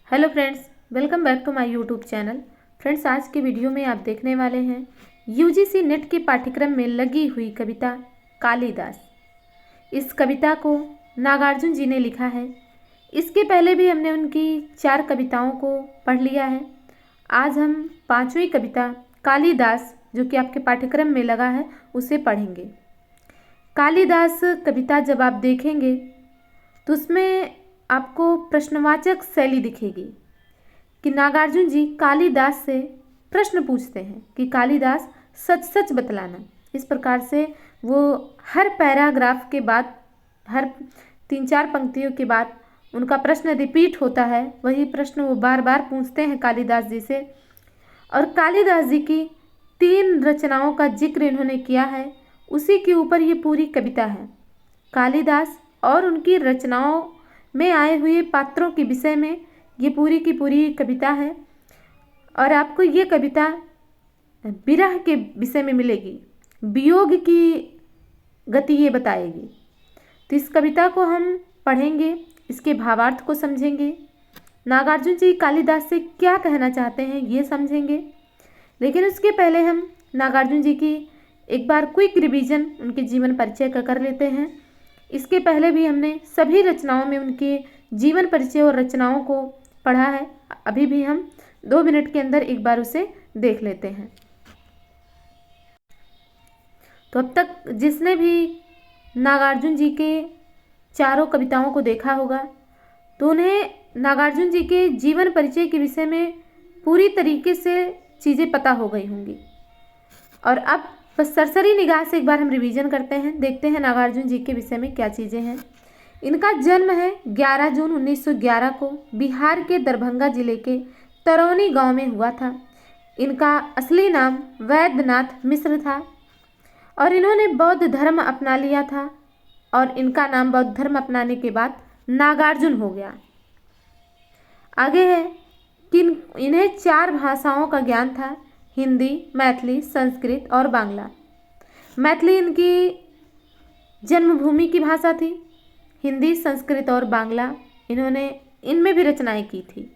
Hello friends, welcome back to my YouTube channel. Friends, आज के video में आप देखने वाले हैं यूजीसी नेट के पाठ्यक्रम में लगी हुई कविता कालिदास। इस कविता को नागार्जुन जी ने लिखा है। इसके पहले भी हमने उनकी 4 कविताओं को पढ़ लिया है। आज हम 5वीं कविता कालिदास, जो कि आपके पाठ्यक्रम में लगा है, उसे पढ़ेंगे। कालिदास कविता जब आप देखेंगे तो उसमें आपको प्रश्नवाचक शैली दिखेगी कि नागार्जुन जी कालिदास से प्रश्न पूछते हैं कि कालिदास सच सच बतलाना। इस प्रकार से वो हर पैराग्राफ के बाद, हर 3-4 पंक्तियों के बाद उनका प्रश्न रिपीट होता है। वही प्रश्न वो बार बार पूछते हैं कालिदास जी से। और कालिदास जी की 3 रचनाओं का जिक्र इन्होंने किया है, उसी के ऊपर ये पूरी कविता है। कालिदास और उनकी रचनाओं में आए हुए पात्रों के विषय में ये पूरी की पूरी कविता है। और आपको ये कविता विरह के विषय में मिलेगी, वियोग की गति ये बताएगी। तो इस कविता को हम पढ़ेंगे, इसके भावार्थ को समझेंगे, नागार्जुन जी कालिदास से क्या कहना चाहते हैं ये समझेंगे। लेकिन उसके पहले हम नागार्जुन जी की एक बार क्विक रिवीजन, उनके जीवन परिचय का कर लेते हैं। इसके पहले भी हमने सभी रचनाओं में उनके जीवन परिचय और रचनाओं को पढ़ा है। अभी भी हम 2 मिनट के अंदर एक बार उसे देख लेते हैं। तो अब तक जिसने भी नागार्जुन जी के चारों कविताओं को देखा होगा तो उन्हें नागार्जुन जी के जीवन परिचय के विषय में पूरी तरीके से चीज़ें पता हो गई होंगी। और अब बस सरसरी निगाह से एक बार हम रिवीजन करते हैं, देखते हैं नागार्जुन जी के विषय में क्या चीज़ें हैं। इनका जन्म है 11 जून 1911 को बिहार के दरभंगा जिले के तरौनी गांव में हुआ था। इनका असली नाम वैद्यनाथ मिश्र था और इन्होंने बौद्ध धर्म अपना लिया था। और इनका नाम बौद्ध धर्म अपनाने के बाद नागार्जुन हो गया। आगे है कि इन्हें 4 भाषाओं का ज्ञान था, हिंदी, मैथिली, संस्कृत और बांग्ला। मैथिली इनकी जन्मभूमि की भाषा थी। हिंदी, संस्कृत और बांग्ला इन्होंने इनमें भी रचनाएं की थी।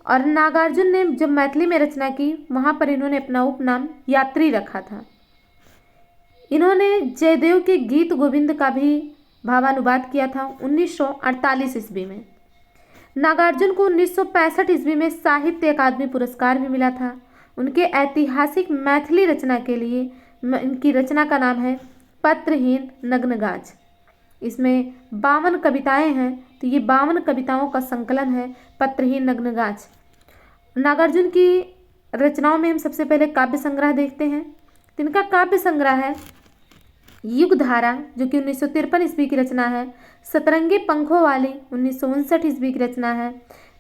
और नागार्जुन ने जब मैथिली में रचना की, वहाँ पर इन्होंने अपना उपनाम यात्री रखा था। इन्होंने जयदेव के गीत गोविंद का भी भावानुवाद किया था 1948 ईस्वी में। नागार्जुन को 1965 ईस्वी में साहित्य अकादमी पुरस्कार भी मिला था। उनके ऐतिहासिक मैथिली रचना के लिए इनकी रचना का नाम है पत्रहीन नग्नगाछ। इसमें 52 कविताएं हैं, तो ये 52 कविताओं का संकलन है पत्रहीन नग्नगाछ। नागार्जुन की रचनाओं में हम सबसे पहले काव्य संग्रह देखते हैं। तो इनका काव्य संग्रह है युगधारा, जो कि 1953 ईस्वी की रचना है। सतरंगी पंखों वाली 1959 ईस्वी की रचना है।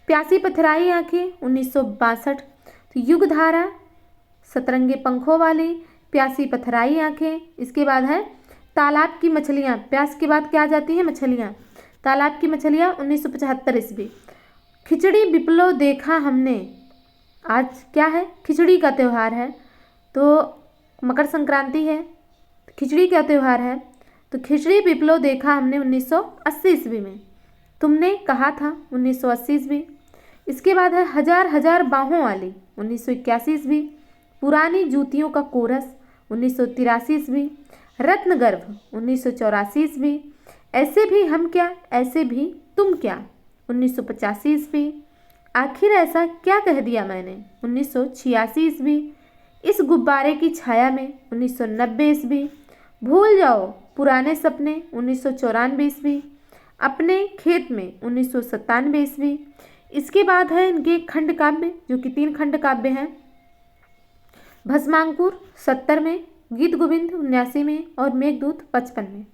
प्यासी पथराई आंखें 1962। तो युगधारा, सतरंगे पंखों वाली, प्यासी पथराई आंखें। इसके बाद है तालाब की मछलियाँ। प्यास के बाद क्या आ जाती है? मछलियाँ। तालाब की मछलियाँ 1975 ईस्वी। खिचड़ी विप्लव देखा हमने। आज क्या है? खिचड़ी का त्यौहार है, तो मकर संक्रांति है, खिचड़ी का त्यौहार है। तो खिचड़ी विप्लव देखा हमने 1980 ईस्वी में। तुमने कहा था 1980 ईस्वी। इसके बाद है हजार हजार बाहों वाली 1981 ईस्वी। पुरानी जूतियों का कोरस 1983 ईस्वी। रत्नगर्भ 1984 ईस्वी। ऐसे भी हम क्या, ऐसे भी तुम क्या 1985 ईस्वी। आखिर ऐसा क्या कह दिया मैंने 1986 ईस्वी। इस गुब्बारे की छाया में 1990 ईस्वी। भूल जाओ पुराने सपने 1994 ईस्वी। अपने खेत में 1997 ईस्वी। इसके बाद है इनके खंड काव्य, जो कि 3 खंड काव्य हैं। भस्मांकुर 70 में, गीत गोविंद 79 में और मेघदूत 55 में।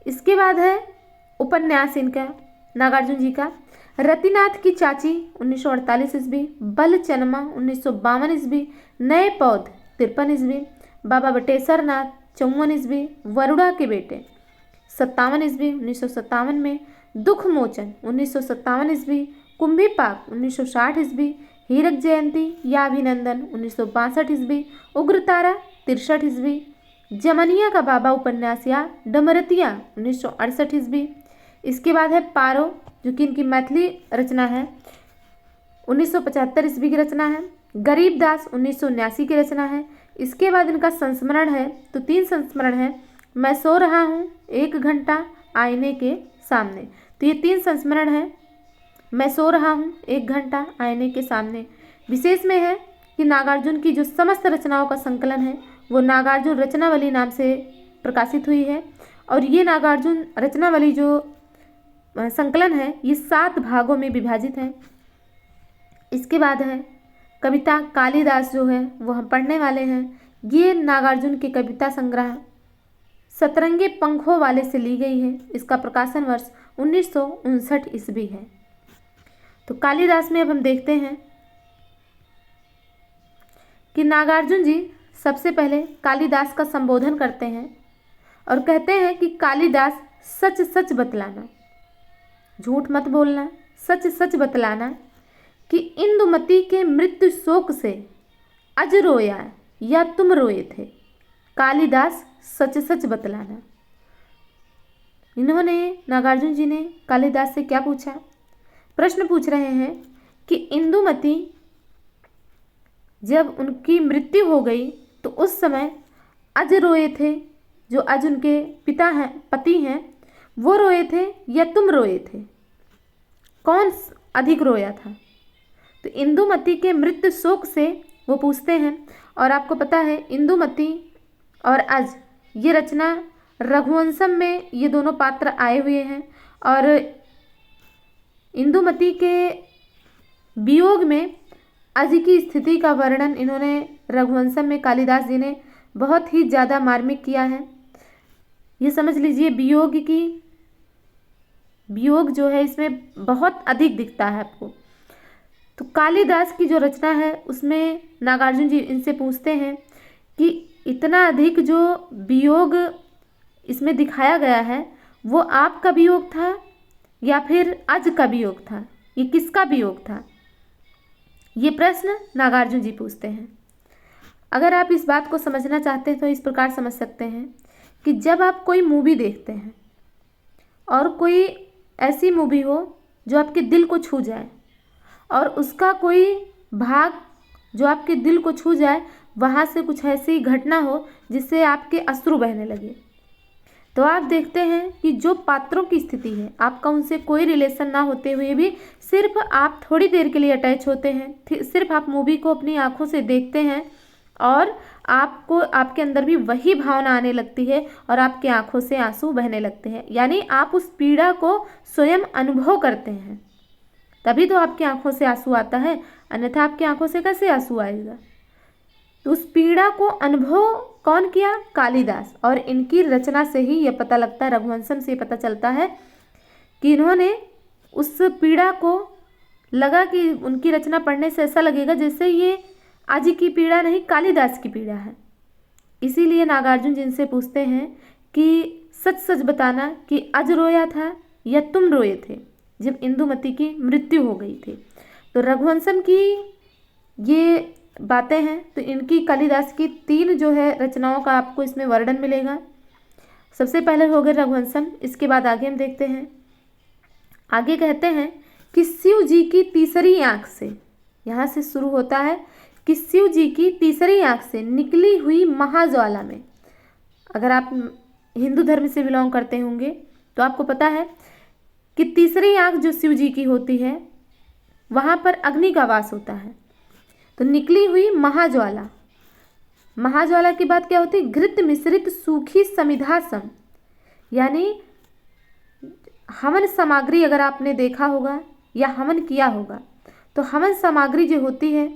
इसके बाद है उपन्यास इनका नागार्जुन जी का रतिनाथ की चाची 1948 ईस्वी। बल चनमा 1952 ईस्वी। नए पौध 53 ईस्वी। बाबा बटेश्वर नाथ 54 ईस्वी। वरुणा के बेटे 57 ईस्वी 1957 में। दुख मोचन 1957 ईस्वी। कुंभी पाक 1960 ईस्वी। हीरक जयंती या अभिनंदन 1962 ईस्वी। उग्रतारा 63 ईस्वी। जमनिया का बाबा उपन्यास या डमरतिया 1968 ईस्वी। इसके बाद है पारो जो कि इनकी मैथिली रचना है, 1975 ईस्वी की रचना है। गरीबदास 1979 की रचना है। इसके बाद इनका संस्मरण है, तो 3 संस्मरण है। मैं सो रहा हूँ, 1 घंटा आईने के सामने। तो ये 3 संस्मरण है। मैं सो रहा हूँ, 1 घंटा आईने के सामने। विशेष में है कि नागार्जुन की जो समस्त रचनाओं का संकलन है वो नागार्जुन रचनावली नाम से प्रकाशित हुई है। और ये नागार्जुन रचनावली जो संकलन है ये 7 भागों में विभाजित है। इसके बाद है कविता कालिदास, जो है वो हम पढ़ने वाले हैं। ये नागार्जुन के कविता संग्रह सतरंगे पंखों वाले से ली गई है। इसका प्रकाशन वर्ष 1959 ईस्वी है। तो कालिदास में अब हम देखते हैं कि नागार्जुन जी सबसे पहले कालिदास का संबोधन करते हैं और कहते हैं कि कालिदास सच सच बतलाना, झूठ मत बोलना, सच सच बतलाना कि इंदुमती के मृत्यु शोक से अज रोया या तुम रोए थे। कालिदास सच सच बतलाना। इन्होंने नागार्जुन जी ने कालिदास से क्या पूछा? प्रश्न पूछ रहे हैं कि इंदुमती जब उनकी मृत्यु हो गई तो उस समय अज रोए थे, जो अज उनके पिता हैं, पति हैं, वो रोए थे या तुम रोए थे? कौन अधिक रोया था? तो इंदुमती के मृत्यु शोक से वो पूछते हैं। और आपको पता है इंदुमती और अज ये रचना रघुवंशम में ये दोनों पात्र आए हुए हैं। और इंदुमती के वियोग में अज की स्थिति का वर्णन इन्होंने रघुवंशम में कालिदास जी ने बहुत ही ज़्यादा मार्मिक किया है। ये समझ लीजिए वियोग जो है इसमें बहुत अधिक दिखता है आपको। तो कालिदास की जो रचना है उसमें नागार्जुन जी इनसे पूछते हैं कि इतना अधिक जो वियोग इसमें दिखाया गया है वो आपका वियोग था या फिर अज का वियोग था, ये किसका वियोग था? ये प्रश्न नागार्जुन जी पूछते हैं। अगर आप इस बात को समझना चाहते हैं तो इस प्रकार समझ सकते हैं कि जब आप कोई मूवी देखते हैं और कोई ऐसी मूवी हो जो आपके दिल को छू जाए और उसका कोई भाग जो आपके दिल को छू जाए, वहाँ से कुछ ऐसी घटना हो जिससे आपके अश्रु बहने लगे, तो आप देखते हैं कि जो पात्रों की स्थिति है, आपका उनसे कोई रिलेशन ना होते हुए भी सिर्फ आप थोड़ी देर के लिए अटैच होते हैं, सिर्फ आप मूवी को अपनी आँखों से देखते हैं और आपको आपके अंदर भी वही भावना आने लगती है और आपकी आँखों से आंसू बहने लगते हैं। यानी आप उस पीड़ा को स्वयं अनुभव करते हैं, तभी तो आपकी आंखों से आंसू आता है, अन्यथा आपकी आंखों से कैसे आंसू आएगा? तो उस पीड़ा को अनुभव कौन किया? कालिदास। और इनकी रचना से ही यह पता लगता है, रघुवंशम से पता चलता है कि इन्होंने उस पीड़ा को लगा कि उनकी रचना पढ़ने से ऐसा लगेगा जैसे ये आज की पीड़ा नहीं, कालिदास की पीड़ा है। इसीलिए नागार्जुन जिनसे पूछते हैं कि सच सच बताना कि अज रोया था या तुम रोए थे जब इंदुमती की मृत्यु हो गई थी। तो रघुवंशम की ये बातें हैं। तो इनकी कालिदास की 3 जो है रचनाओं का आपको इसमें वर्णन मिलेगा। सबसे पहले हो गए रघुवंशम, इसके बाद आगे हम देखते हैं। आगे कहते हैं कि शिव जी की तीसरी आँख से, यहाँ से शुरू होता है कि शिव जी की तीसरी आँख से निकली हुई महाज्वाला में, अगर आप हिंदू धर्म से बिलोंग करते होंगे तो आपको पता है कि तीसरी आँख जो शिव जी की होती है वहाँ पर अग्नि का वास होता है। तो निकली हुई महाज्वाला, महाज्वाला की बात क्या होती है? घृत मिश्रित सूखी समिधा सम, यानी हवन सामग्री अगर आपने देखा होगा या हवन किया होगा तो हवन सामग्री जो होती है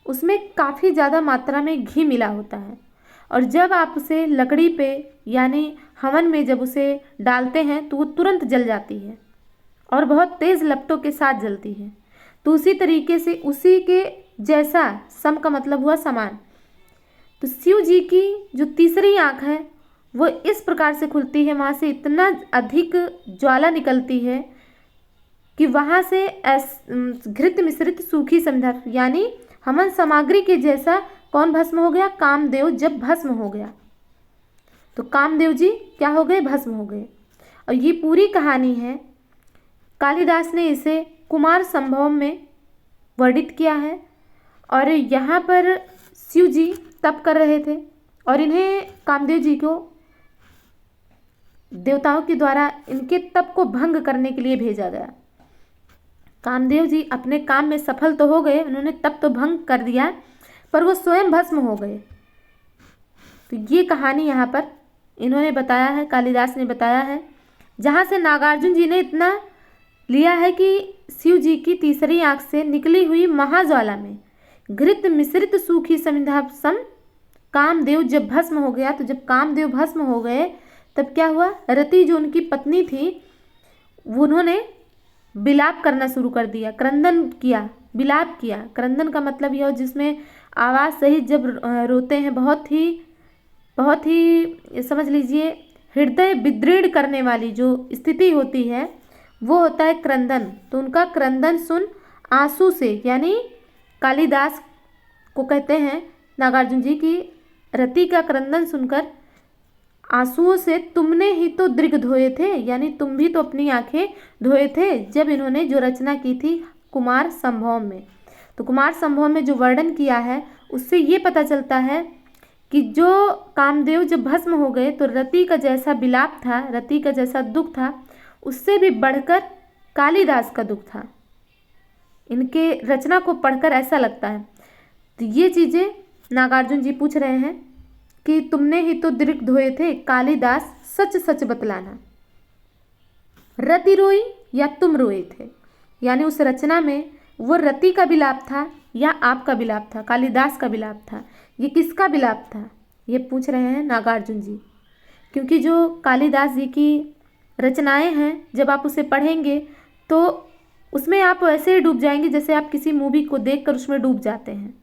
उसमें काफ़ी ज़्यादा मात्रा में घी मिला होता है, और जब आप उसे लकड़ी पे यानी हवन में जब उसे डालते हैं तो वो तुरंत जल जाती है और बहुत तेज़ लपटों के साथ जलती है। तो उसी तरीके से उसी के जैसा, सम का मतलब हुआ समान, तो शिव जी की जो तीसरी आँख है वो इस प्रकार से खुलती है, वहाँ से इतना अधिक ज्वाला निकलती है कि वहाँ से घृत मिश्रित सूखी समिधा, यानी हवन सामग्री के जैसा कौन भस्म हो गया? कामदेव जब भस्म हो गया, तो कामदेव जी क्या हो गए? भस्म हो गए। और ये पूरी कहानी है कालिदास ने इसे कुमार संभवम में वर्णित किया है। और यहाँ पर शिव जी तप कर रहे थे और इन्हें कामदेव जी को देवताओं के द्वारा इनके तप को भंग करने के लिए भेजा गया। कामदेव जी अपने काम में सफल तो हो गए, उन्होंने तप तो भंग कर दिया, पर वो स्वयं भस्म हो गए। तो ये कहानी यहाँ पर इन्होंने बताया है, कालिदास ने बताया है, जहाँ से नागार्जुन जी ने इतना लिया है कि शिव जी की तीसरी आंख से निकली हुई महाज्वाला में घृत मिश्रित सूखी समिधा सम कामदेव जब भस्म हो गया, तो जब कामदेव भस्म हो गए तब क्या हुआ, रति जो उनकी पत्नी थी उन्होंने विलाप करना शुरू कर दिया, क्रंदन किया, विलाप किया। क्रंदन का मतलब यह जिसमें आवाज़ सहित जब रोते हैं, बहुत ही समझ लीजिए हृदय विदृढ़ करने वाली जो स्थिति होती है वो होता है क्रंदन। तो उनका क्रंदन सुन आंसू से, यानी कालिदास को कहते हैं नागार्जुन जी की रति का क्रंदन सुनकर आंसुओं से तुमने ही तो दृग धोए थे, यानी तुम भी तो अपनी आंखें धोए थे जब इन्होंने जो रचना की थी कुमार संभवम में। तो कुमार संभवम में जो वर्णन किया है उससे ये पता चलता है कि जो कामदेव जब भस्म हो गए तो रति का जैसा विलाप था, रति का जैसा दुख था, उससे भी बढ़कर कालिदास का दुख था। इनके रचना को पढ़कर ऐसा लगता है। तो ये चीज़ें नागार्जुन जी पूछ रहे हैं कि तुमने ही तो दृग धोए थे, कालिदास सच सच बतलाना, रति रोई या तुम रोए थे। यानी उस रचना में वो रति का विलाप था या आपका विलाप था, कालिदास का विलाप था, ये किसका विलाप था, ये पूछ रहे हैं नागार्जुन जी। क्योंकि जो कालिदास जी की रचनाएं हैं जब आप उसे पढ़ेंगे तो उसमें आप ऐसे डूब जाएंगे जैसे आप किसी मूवी को देखकर उसमें डूब जाते हैं।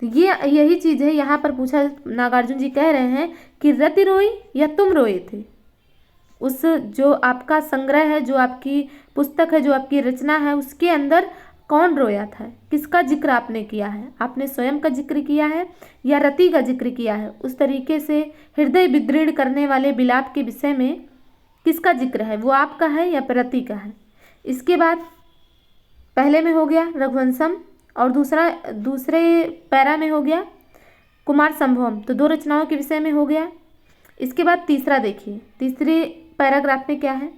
तो ये यही चीज़ है यहाँ पर पूछा, नागार्जुन जी कह रहे हैं कि रति रोई या तुम रोए थे। उस जो आपका संग्रह है, जो आपकी पुस्तक है, जो आपकी रचना है, उसके अंदर कौन रोया था, किसका जिक्र आपने किया है, आपने स्वयं का जिक्र किया है या रति का जिक्र किया है। उस तरीके से हृदय विदृढ़ करने वाले विलाप के विषय में किसका जिक्र है, वो आपका है या रति का है। इसके बाद पहले में हो गया रघुवंशम और दूसरे पैरा में हो गया कुमार संभवम, तो दो रचनाओं के विषय में हो गया। इसके बाद तीसरा देखिए, तीसरे पैराग्राफ में क्या है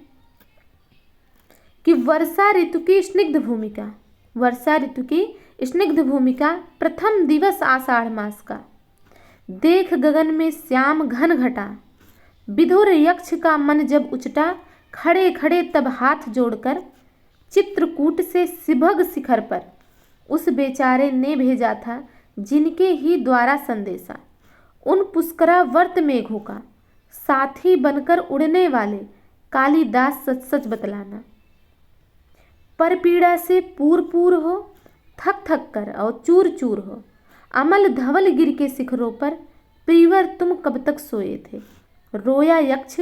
कि वर्षा ऋतु की स्निग्ध भूमिका, वर्षा ऋतु की स्निग्ध भूमिका प्रथम दिवस आषाढ़ मास का, देख गगन में श्याम घन घटा, विधुर यक्ष का मन जब उचटा, खड़े खड़े तब हाथ जोड़कर, चित्रकूट से सिभग शिखर पर उस बेचारे ने भेजा था जिनके ही द्वारा संदेशा, उन पुष्करावर्त मेघों का साथी बनकर उड़ने वाले कालिदास सच सच बतलाना। पर पीड़ा से पूर पूर हो, थक थक कर और चूर चूर हो, अमल धवल गिर के शिखरों पर प्रियवर तुम कब तक सोए थे, रोया यक्ष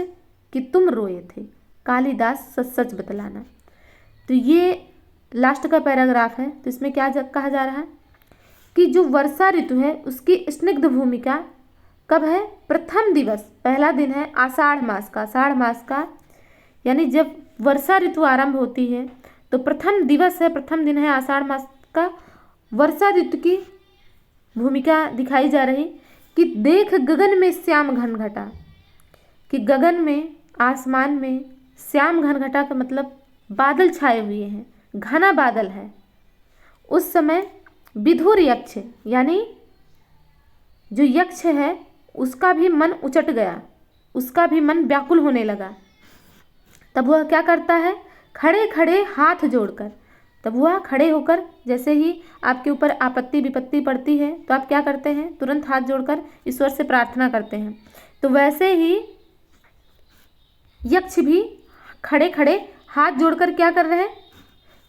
कि तुम रोए थे, कालिदास सच सच बतलाना। तो ये लास्ट का पैराग्राफ है। तो इसमें क्या कहा जा रहा है कि जो वर्षा ऋतु है उसकी स्निग्ध भूमिका कब है, प्रथम दिवस, पहला दिन है आषाढ़ मास का, आषाढ़ मास का, यानी जब वर्षा ऋतु आरंभ होती है तो प्रथम दिवस है, प्रथम दिन है आषाढ़ मास का, वर्षा ऋतु की भूमिका दिखाई जा रही कि देख गगन में श्याम घन घटा, कि गगन में, आसमान में श्याम घन घटा का मतलब बादल छाए हुए हैं, घना बादल है। उस समय विधुर यक्ष, यानी जो यक्ष है उसका भी मन उचट गया, उसका भी मन व्याकुल होने लगा। तब वह क्या करता है, खड़े खड़े हाथ जोड़कर, तब वह खड़े होकर, जैसे ही आपके ऊपर आपत्ति विपत्ति पड़ती है तो आप क्या करते हैं, तुरंत हाथ जोड़कर ईश्वर से प्रार्थना करते हैं। तो वैसे ही यक्ष भी खड़े खड़े हाथ जोड़कर क्या कर रहे हैं,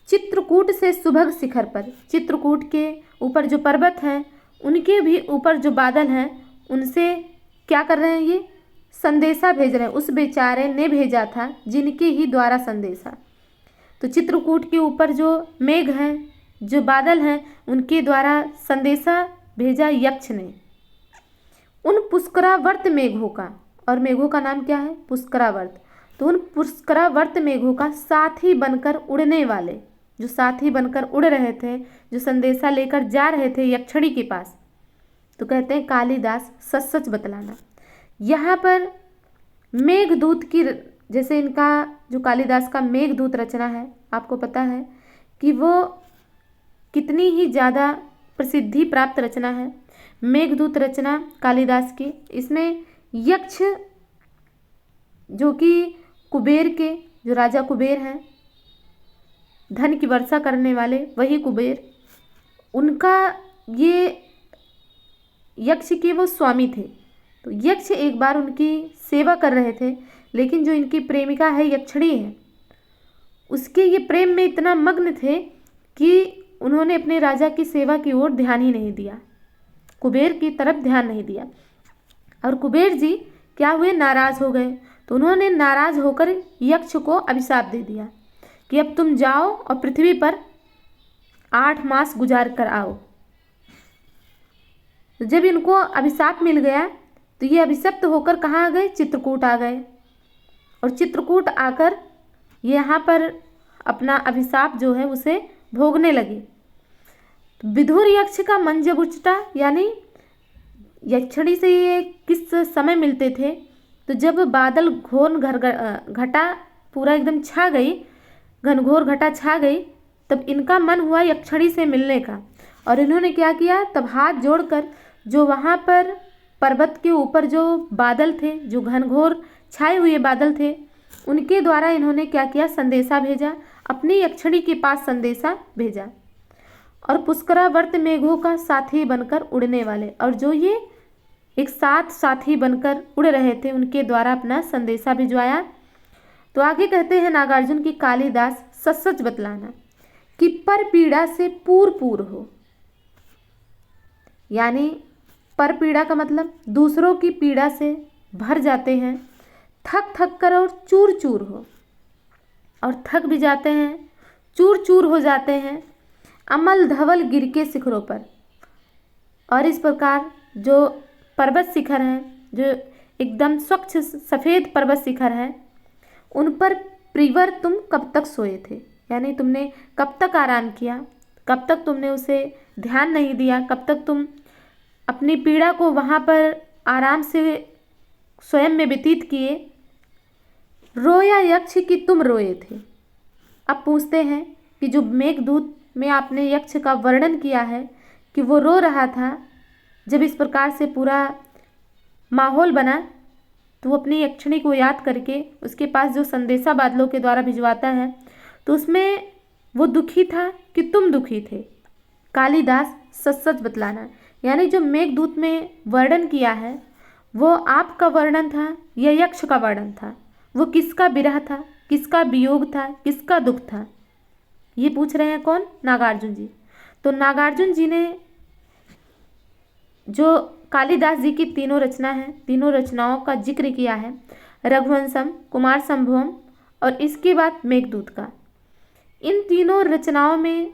चित्रकूट से सुभग शिखर पर, चित्रकूट के ऊपर जो पर्वत हैं उनके भी ऊपर जो बादल हैं उनसे क्या कर रहे हैं, ये संदेशा भेज रहे हैं, उस बेचारे ने भेजा था जिनके ही द्वारा संदेशा। तो चित्रकूट के ऊपर जो मेघ हैं, जो बादल हैं, उनके द्वारा संदेशा भेजा यक्ष ने उन पुष्करावर्त मेघों का, और मेघों का नाम क्या है, पुष्करावर्त। तो उन पुष्करावर्त मेघों का साथी बनकर उड़ने वाले, जो साथी बनकर उड़ रहे थे, जो संदेशा लेकर जा रहे थे यक्षिणी के पास, तो कहते हैं कालिदास सच सच बतलाना। यहाँ पर मेघदूत की, जैसे इनका जो कालिदास का मेघदूत रचना है, आपको पता है कि वो कितनी ही ज़्यादा प्रसिद्धि प्राप्त रचना है। मेघदूत रचना कालिदास की, इसमें यक्ष जो कि कुबेर के, जो राजा कुबेर हैं, धन की वर्षा करने वाले वही कुबेर, उनका ये यक्ष के वो स्वामी थे। तो यक्ष एक बार उनकी सेवा कर रहे थे, लेकिन जो इनकी प्रेमिका है यक्षिणी है, उसके ये प्रेम में इतना मग्न थे कि उन्होंने अपने राजा की सेवा की ओर ध्यान ही नहीं दिया, कुबेर की तरफ ध्यान नहीं दिया। और कुबेर जी क्या हुए, नाराज हो गए। तो उन्होंने नाराज होकर यक्ष को अभिशाप दे दिया कि अब तुम जाओ और पृथ्वी पर 8 मास गुजार कर आओ। तो जब इनको अभिशाप मिल गया तो ये अभिशप्त होकर कहाँ आ गए, चित्रकूट आ गए। और चित्रकूट आकर यहाँ पर अपना अभिशाप जो है उसे भोगने लगे। तो विधुर यक्ष का मन जब उचटा, यानी यक्षिणी से ये किस समय मिलते थे, तो जब बादल घोर घटा पूरा एकदम छा गई, घनघोर घटा छा गई, तब इनका मन हुआ यक्षिणी से मिलने का। और इन्होंने क्या किया, तब हाथ जोड़कर जो वहाँ पर पर्वत के ऊपर जो बादल थे, जो घनघोर छाए हुए बादल थे, उनके द्वारा इन्होंने क्या किया, संदेशा भेजा, अपनी यक्षिणी के पास संदेशा भेजा। और पुष्करावर्त मेघों का साथी बनकर उड़ने वाले, और जो ये एक साथ साथी बनकर उड़ रहे थे, उनके द्वारा अपना संदेशा भिजवाया। तो आगे कहते हैं नागार्जुन की कालिदास सच सच बतलाना कि पर पीड़ा से पूर पूर हो। यानी पर पीड़ा का मतलब दूसरों की पीड़ा से भर जाते हैं, थक थक कर और चूर चूर हो, और थक भी जाते हैं, चूर चूर हो जाते हैं, अमल धवल गिर के शिखरों पर। और इस प्रकार जो पर्वत शिखर हैं, जो एकदम स्वच्छ सफ़ेद पर्वत शिखर हैं, उन पर प्रिवर तुम कब तक सोए थे, यानी तुमने कब तक आराम किया, कब तक तुमने उसे ध्यान नहीं दिया, कब तक तुम अपनी पीड़ा को वहाँ पर आराम से स्वयं में व्यतीत किए। रोया यक्ष कि तुम रोए थे। अब पूछते हैं कि जो मेघदूत में आपने यक्ष का वर्णन किया है कि वो रो रहा था, जब इस प्रकार से पूरा माहौल बना, तो वो अपनी यक्षिणी को याद करके उसके पास जो संदेशा बादलों के द्वारा भिजवाता है, तो उसमें वो दुखी था कि तुम दुखी थे। कालिदास सच सच बतलाना, यानी जो मेघदूत में वर्णन किया है वो आपका वर्णन था या यक्ष का वर्णन था, वो किसका विरह था, किसका वियोग था, किसका दुख था, ये पूछ रहे हैं कौन, नागार्जुन जी। तो नागार्जुन जी ने जो कालिदास जी की तीनों रचना है, तीनों रचनाओं का जिक्र किया है, रघुवंशम, कुमार संभवम और इसके बाद मेघदूत का। इन तीनों रचनाओं में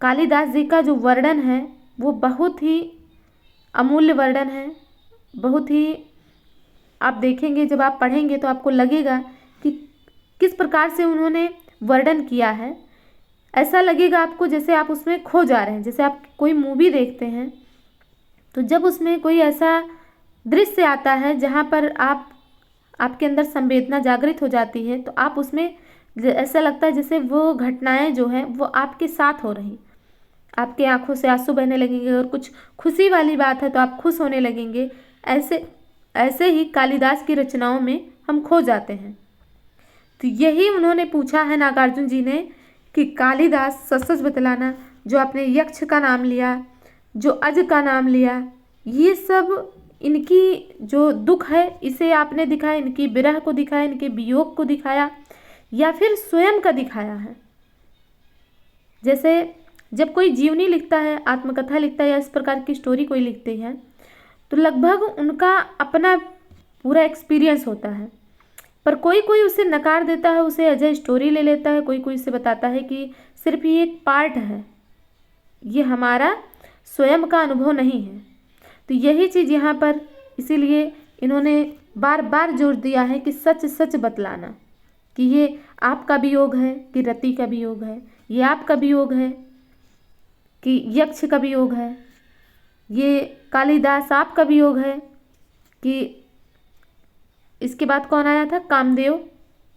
कालिदास जी का जो वर्णन है वो बहुत ही अमूल्य वर्णन है, बहुत ही, आप देखेंगे जब आप पढ़ेंगे तो आपको लगेगा कि किस प्रकार से उन्होंने वर्णन किया है। ऐसा लगेगा आपको जैसे आप उसमें खो जा रहे हैं। जैसे आप कोई मूवी देखते हैं तो जब उसमें कोई ऐसा दृश्य आता है जहाँ पर आपके अंदर संवेदना जागृत हो जाती है, तो आप उसमें ऐसा लगता है जैसे वो घटनाएं जो हैं वो आपके साथ हो रही, आपके आंखों से आंसू बहने लगेंगे, और कुछ खुशी वाली बात है तो आप खुश होने लगेंगे। ऐसे ही कालिदास की रचनाओं में हम खो जाते हैं। तो यही उन्होंने पूछा है नागार्जुन जी ने कि कालिदास सच सच बतलाना, जो आपने यक्ष का नाम लिया, जो अज का नाम लिया, ये सब इनकी जो दुख है इसे आपने दिखाया, इनकी विरह को दिखाया, इनके वियोग को दिखाया, या फिर स्वयं का दिखाया है। जैसे जब कोई जीवनी लिखता है, आत्मकथा लिखता है या इस प्रकार की स्टोरी कोई लिखते हैं, तो लगभग उनका अपना पूरा एक्सपीरियंस होता है, पर कोई कोई उसे नकार देता है, उसे एज ए स्टोरी ले लेता है, कोई कोई उसे बताता है कि सिर्फ ये एक पार्ट है, ये हमारा स्वयं का अनुभव नहीं है। तो यही चीज़ यहाँ पर इसीलिए इन्होंने बार बार जोर दिया है कि सच सच बतलाना, कि ये आपका वियोग है कि रति का वियोग है, ये आपका वियोग है कि यक्ष का वियोग है, ये कालिदास आपका वियोग है कि इसके बाद कौन आया था, कामदेव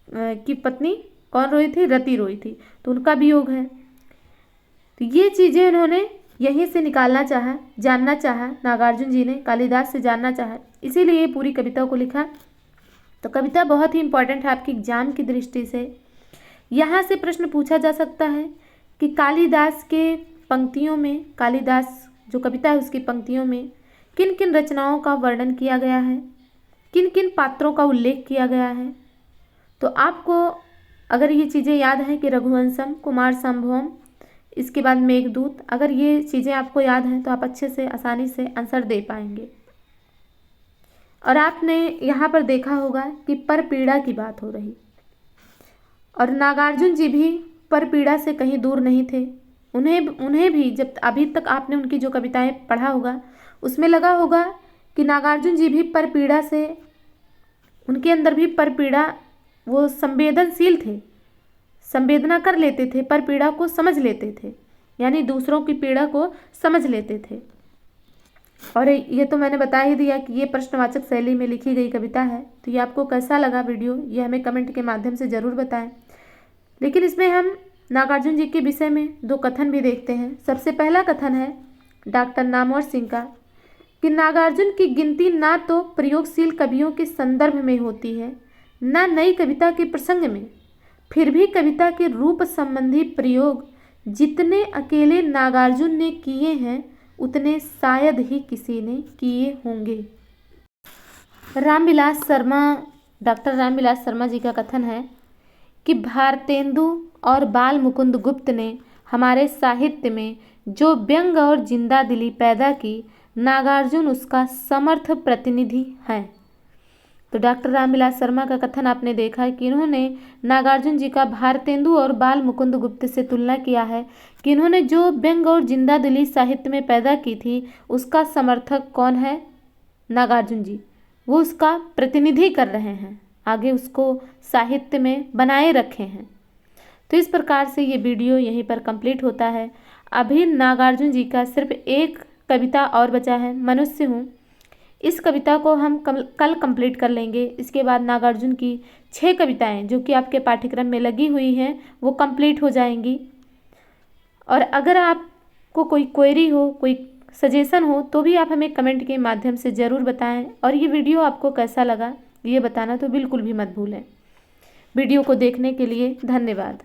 की पत्नी कौन रोई थी, रति रोई थी, तो उनका वियोग है। तो ये चीज़ें उन्होंने यहीं से निकालना चाहा, जानना चाहा, नागार्जुन जी ने कालिदास से जानना चाहा, इसीलिए ये पूरी कविता को लिखा। तो कविता बहुत ही इंपॉर्टेंट है आपकी एग्जाम की दृष्टि से। यहाँ से प्रश्न पूछा जा सकता है कि कालिदास के पंक्तियों में, कालिदास जो कविता है उसकी पंक्तियों में किन किन रचनाओं का वर्णन किया गया है, किन किन पात्रों का उल्लेख किया गया है। तो आपको अगर ये चीज़ें याद हैं कि रघुवंशम, कुमार संभवम, इसके बाद मेघदूत, अगर ये चीज़ें आपको याद हैं तो आप अच्छे से आसानी से आंसर दे पाएंगे। और आपने यहाँ पर देखा होगा कि परपीड़ा की बात हो रही, और नागार्जुन जी भी परपीड़ा से कहीं दूर नहीं थे। उन्हें भी जब अभी तक आपने उनकी जो कविताएं पढ़ा होगा उसमें लगा होगा कि नागार्जुन जी भी परपीड़ा से, उनके अंदर भी परपीड़ा, वो संवेदनशील थे, संवेदना कर लेते थे, परपीड़ा को समझ लेते थे, यानी दूसरों की पीड़ा को समझ लेते थे। और ये तो मैंने बता ही दिया कि ये प्रश्नवाचक शैली में लिखी गई कविता है। तो ये आपको कैसा लगा वीडियो, ये हमें कमेंट के माध्यम से ज़रूर बताएं। लेकिन इसमें हम नागार्जुन जी के विषय में 2 कथन भी देखते हैं। सबसे पहला कथन है डॉक्टर नामवर सिंह का कि नागार्जुन की गिनती ना तो प्रयोगशील कवियों के संदर्भ में होती है, ना नई कविता के प्रसंग में, फिर भी कविता के रूप संबंधी प्रयोग जितने अकेले नागार्जुन ने किए हैं उतने शायद ही किसी ने किए होंगे। रामविलास शर्मा, डॉक्टर रामविलास शर्मा जी का कथन है कि भारतेंदु और बाल मुकुंद गुप्त ने हमारे साहित्य में जो व्यंग और जिंदा दिली पैदा की, नागार्जुन उसका समर्थ प्रतिनिधि हैं। तो डॉक्टर रामविलास शर्मा का कथन आपने देखा है कि इन्होंने नागार्जुन जी का भारतेंदु और बाल मुकुंद गुप्त से तुलना किया है कि इन्होंने जो व्यंग और जिंदा दिली साहित्य में पैदा की थी उसका समर्थक कौन है, नागार्जुन जी, वो उसका प्रतिनिधि कर रहे हैं, आगे उसको साहित्य में बनाए रखे हैं। तो इस प्रकार से ये वीडियो यहीं पर कंप्लीट होता है। अभी नागार्जुन जी का सिर्फ एक कविता और बचा है, मनुष्य हूँ। इस कविता को हम कल कंप्लीट कर लेंगे। इसके बाद नागार्जुन की 6 कविताएं जो कि आपके पाठ्यक्रम में लगी हुई हैं वो कंप्लीट हो जाएंगी। और अगर आपको कोई क्वेरी हो, कोई सजेशन हो तो भी आप हमें कमेंट के माध्यम से ज़रूर बताएं। और ये वीडियो आपको कैसा लगा ये बताना तो बिल्कुल भी मत भूलें। वीडियो को देखने के लिए धन्यवाद।